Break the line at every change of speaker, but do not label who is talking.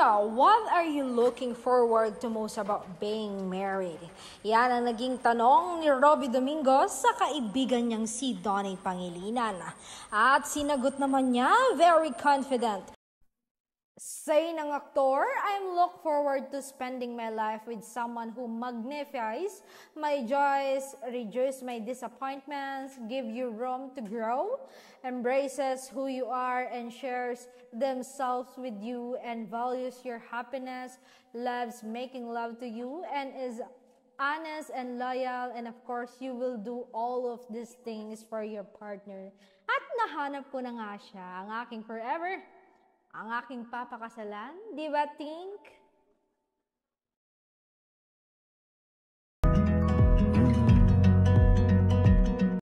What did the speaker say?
Kuya, what are you looking forward to most about being married? Yan ang naging tanong ni Robby Domingo sa kaibigan niyang si Donnie Pangilinan. At sinagot naman niya, very confident. Say ng aktor, I'm look forward to spending my life with someone who magnifies my joys, reduce my disappointments, give you room to grow, embraces who you are and shares themselves with you and values your happiness, loves making love to you and is honest and loyal, and of course, you will do all of these things for your partner. At nahanap ko na nga siya, ang aking forever, ang aking papakasalan, di ba, Tink?